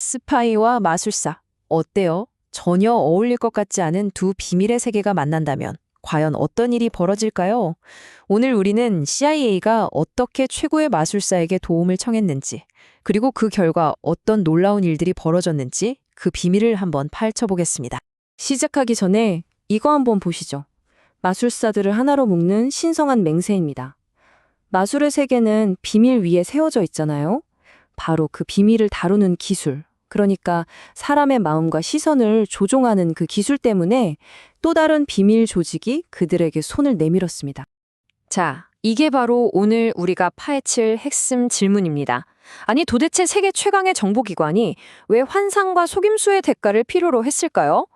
스파이와 마술사. 어때요? 전혀 어울릴 것 같지 않은 두 비밀의 세계가 만난다면 과연 어떤 일이 벌어질까요? 오늘 우리는 CIA가 어떻게 최고의 마술사에게 도움을 청했는지, 그리고 그 결과 어떤 놀라운 일들이 벌어졌는지 그 비밀을 한번 파헤쳐보겠습니다. 시작하기 전에 이거 한번 보시죠. 마술사들을 하나로 묶는 신성한 맹세입니다. 마술의 세계는 비밀 위에 세워져 있잖아요. 바로 그 비밀을 다루는 기술, 그러니까 사람의 마음과 시선을 조종하는 그 기술 때문에 또 다른 비밀 조직이 그들에게 손을 내밀었습니다. 자, 이게 바로 오늘 우리가 파헤칠 핵심 질문입니다. 아니, 도대체 세계 최강의 정보기관이 왜 환상과 속임수의 대가를 필요로 했을까요?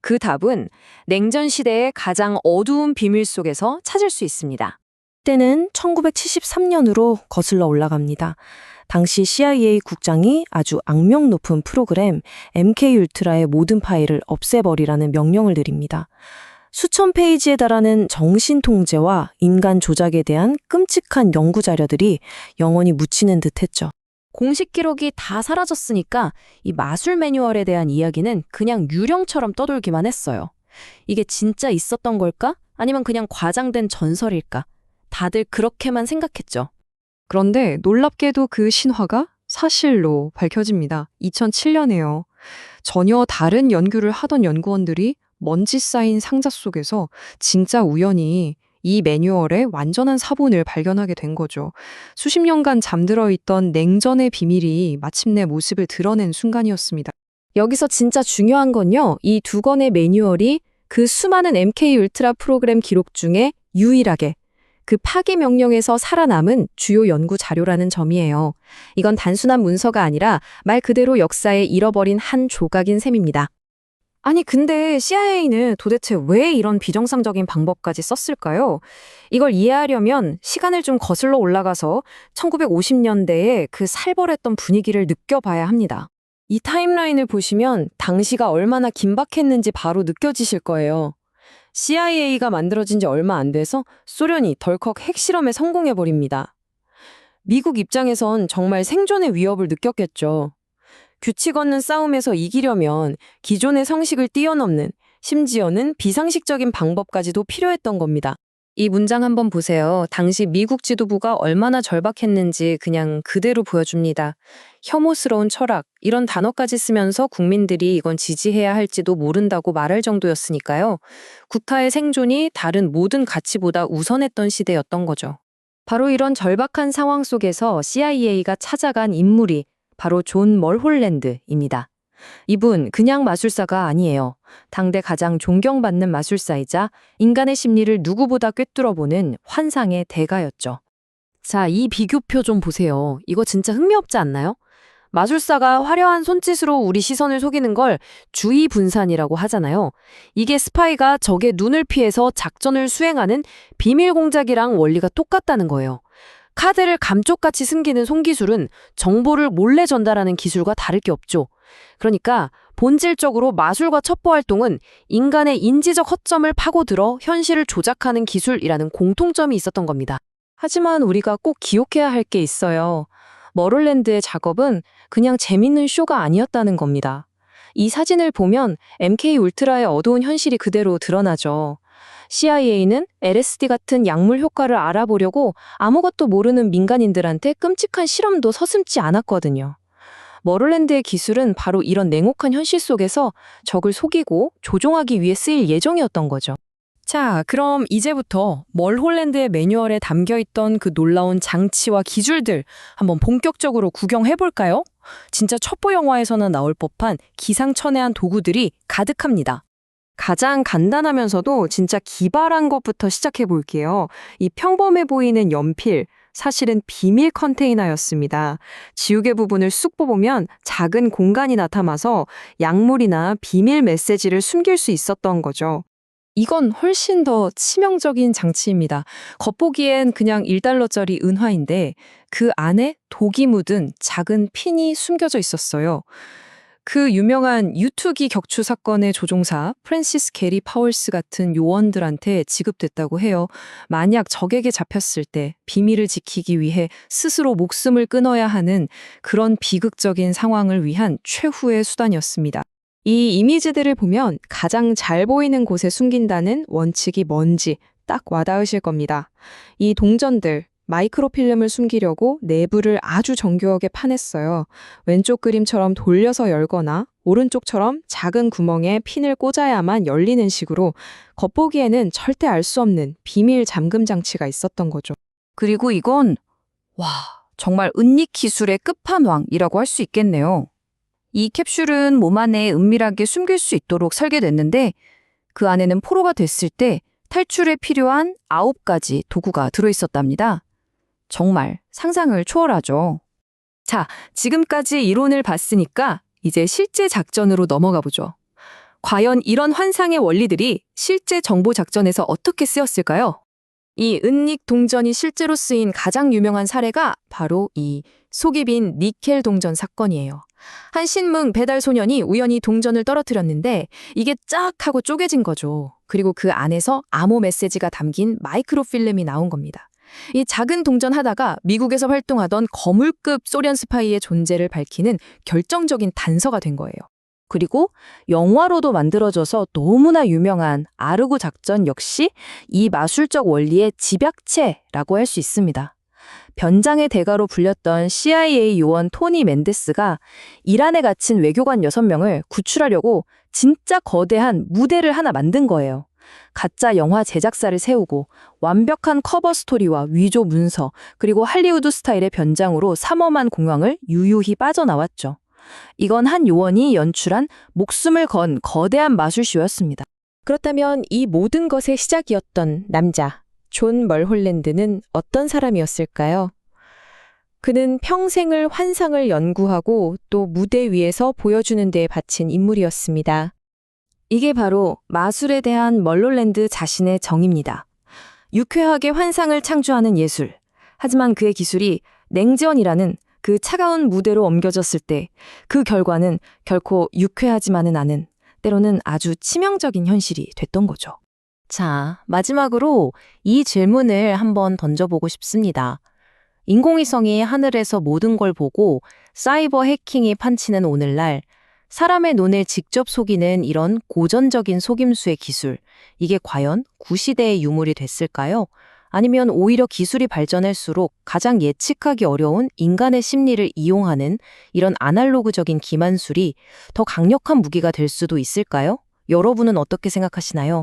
그 답은 냉전 시대의 가장 어두운 비밀 속에서 찾을 수 있습니다. 때는 1973년으로 거슬러 올라갑니다. 당시 CIA 국장이 아주 악명 높은 프로그램 MK울트라의 모든 파일을 없애버리라는 명령을 내립니다. 수천 페이지에 달하는 정신 통제와 인간 조작에 대한 끔찍한 연구 자료들이 영원히 묻히는 듯했죠. 공식 기록이 다 사라졌으니까 이 마술 매뉴얼에 대한 이야기는 그냥 유령처럼 떠돌기만 했어요. 이게 진짜 있었던 걸까? 아니면 그냥 과장된 전설일까? 다들 그렇게만 생각했죠. 그런데 놀랍게도 그 신화가 사실로 밝혀집니다. 2007년에요. 전혀 다른 연구를 하던 연구원들이 먼지 쌓인 상자 속에서 진짜 우연히 이 매뉴얼의 완전한 사본을 발견하게 된 거죠. 수십 년간 잠들어 있던 냉전의 비밀이 마침내 모습을 드러낸 순간이었습니다. 여기서 진짜 중요한 건요, 이 두 권의 매뉴얼이 그 수많은 MK 울트라 프로그램 기록 중에 유일하게 그 파기 명령에서 살아남은 주요 연구 자료라는 점이에요. 이건 단순한 문서가 아니라 말 그대로 역사에 잃어버린 한 조각인 셈입니다. 아니, 근데 CIA는 도대체 왜 이런 비정상적인 방법까지 썼을까요? 이걸 이해하려면 시간을 좀 거슬러 올라가서 1950년대의 그 살벌했던 분위기를 느껴봐야 합니다. 이 타임라인을 보시면 당시가 얼마나 긴박했는지 바로 느껴지실 거예요. CIA가 만들어진 지 얼마 안 돼서 소련이 덜컥 핵실험에 성공해버립니다. 미국 입장에선 정말 생존의 위협을 느꼈겠죠. 규칙 없는 싸움에서 이기려면 기존의 상식을 뛰어넘는, 심지어는 비상식적인 방법까지도 필요했던 겁니다. 이 문장 한번 보세요. 당시 미국 지도부가 얼마나 절박했는지 그냥 그대로 보여줍니다. 혐오스러운 철학, 이런 단어까지 쓰면서 국민들이 이건 지지해야 할지도 모른다고 말할 정도였으니까요. 국가의 생존이 다른 모든 가치보다 우선했던 시대였던 거죠. 바로 이런 절박한 상황 속에서 CIA가 찾아간 인물이 바로 존 멀홀랜드입니다. 이분 그냥 마술사가 아니에요. 당대 가장 존경받는 마술사이자 인간의 심리를 누구보다 꿰뚫어보는 환상의 대가였죠. 자, 이 비교표 좀 보세요. 이거 진짜 흥미없지 않나요? 마술사가 화려한 손짓으로 우리 시선을 속이는 걸 주의 분산이라고 하잖아요. 이게 스파이가 적의 눈을 피해서 작전을 수행하는 비밀 공작이랑 원리가 똑같다는 거예요. 카드를 감쪽같이 숨기는 손기술은 정보를 몰래 전달하는 기술과 다를 게 없죠. 그러니까 본질적으로 마술과 첩보 활동은 인간의 인지적 허점을 파고들어 현실을 조작하는 기술이라는 공통점이 있었던 겁니다. 하지만 우리가 꼭 기억해야 할 게 있어요. 멀홀랜드의 작업은 그냥 재밌는 쇼가 아니었다는 겁니다. 이 사진을 보면 MK 울트라의 어두운 현실이 그대로 드러나죠. CIA는 LSD 같은 약물 효과를 알아보려고 아무것도 모르는 민간인들한테 끔찍한 실험도 서슴지 않았거든요. 멀홀랜드의 기술은 바로 이런 냉혹한 현실 속에서 적을 속이고 조종하기 위해 쓰일 예정이었던 거죠. 자, 그럼 이제부터 멀홀랜드의 매뉴얼에 담겨있던 그 놀라운 장치와 기술들 한번 본격적으로 구경해볼까요? 진짜 첩보 영화에서나 나올 법한 기상천외한 도구들이 가득합니다. 가장 간단하면서도 진짜 기발한 것부터 시작해 볼게요. 이 평범해 보이는 연필, 사실은 비밀 컨테이너였습니다. 지우개 부분을 쑥 뽑으면 작은 공간이 나타나서 약물이나 비밀 메시지를 숨길 수 있었던 거죠. 이건 훨씬 더 치명적인 장치입니다. 겉보기엔 그냥 1달러짜리 은화인데 그 안에 독이 묻은 작은 핀이 숨겨져 있었어요. 그 유명한 유투기 격추 사건의 조종사 프랜시스 게리 파월스 같은 요원들한테 지급됐다고 해요. 만약 적에게 잡혔을 때 비밀을 지키기 위해 스스로 목숨을 끊어야 하는 그런 비극적인 상황을 위한 최후의 수단이었습니다. 이 이미지들을 보면 가장 잘 보이는 곳에 숨긴다는 원칙이 뭔지 딱 와닿으실 겁니다. 이 동전들, 마이크로필름을 숨기려고 내부를 아주 정교하게 파냈어요. 왼쪽 그림처럼 돌려서 열거나 오른쪽처럼 작은 구멍에 핀을 꽂아야만 열리는 식으로 겉보기에는 절대 알 수 없는 비밀 잠금 장치가 있었던 거죠. 그리고 이건 정말 은닉 기술의 끝판왕이라고 할 수 있겠네요. 이 캡슐은 몸 안에 은밀하게 숨길 수 있도록 설계됐는데 그 안에는 포로가 됐을 때 탈출에 필요한 9가지 도구가 들어있었답니다. 정말 상상을 초월하죠. 자, 지금까지 이론을 봤으니까 이제 실제 작전으로 넘어가 보죠. 과연 이런 환상의 원리들이 실제 정보 작전에서 어떻게 쓰였을까요? 이 은닉 동전이 실제로 쓰인 가장 유명한 사례가 바로 이 속이 빈 니켈 동전 사건이에요. 한 신문 배달 소년이 우연히 동전을 떨어뜨렸는데 이게 쫙 하고 쪼개진 거죠. 그리고 그 안에서 암호 메시지가 담긴 마이크로필름이 나온 겁니다. 이 작은 동전 하나가 미국에서 활동하던 거물급 소련 스파이의 존재를 밝히는 결정적인 단서가 된 거예요. 그리고 영화로도 만들어져서 너무나 유명한 아르고 작전 역시 이 마술적 원리의 집약체라고 할 수 있습니다. 변장의 대가로 불렸던 CIA 요원 토니 멘데스가 이란에 갇힌 외교관 6명을 구출하려고 진짜 거대한 무대를 하나 만든 거예요. 가짜 영화 제작사를 세우고 완벽한 커버 스토리와 위조 문서 그리고 할리우드 스타일의 변장으로 삼엄한 공황을 유유히 빠져나왔죠. 이건 한 요원이 연출한 목숨을 건 거대한 마술쇼였습니다. 그렇다면 이 모든 것의 시작이었던 남자, 존 멀홀랜드는 어떤 사람이었을까요? 그는 평생을 환상을 연구하고 또 무대 위에서 보여주는 데에 바친 인물이었습니다. 이게 바로 마술에 대한 멀홀랜드 자신의 정의입니다. 유쾌하게 환상을 창조하는 예술. 하지만 그의 기술이 냉전이라는 그 차가운 무대로 옮겨졌을 때 그 결과는 결코 유쾌하지만은 않은, 때로는 아주 치명적인 현실이 됐던 거죠. 자, 마지막으로 이 질문을 한번 던져보고 싶습니다. 인공위성이 하늘에서 모든 걸 보고 사이버 해킹이 판치는 오늘날 사람의 눈을 직접 속이는 이런 고전적인 속임수의 기술, 이게 과연 구시대의 유물이 됐을까요? 아니면 오히려 기술이 발전할수록 가장 예측하기 어려운 인간의 심리를 이용하는 이런 아날로그적인 기만술이 더 강력한 무기가 될 수도 있을까요? 여러분은 어떻게 생각하시나요?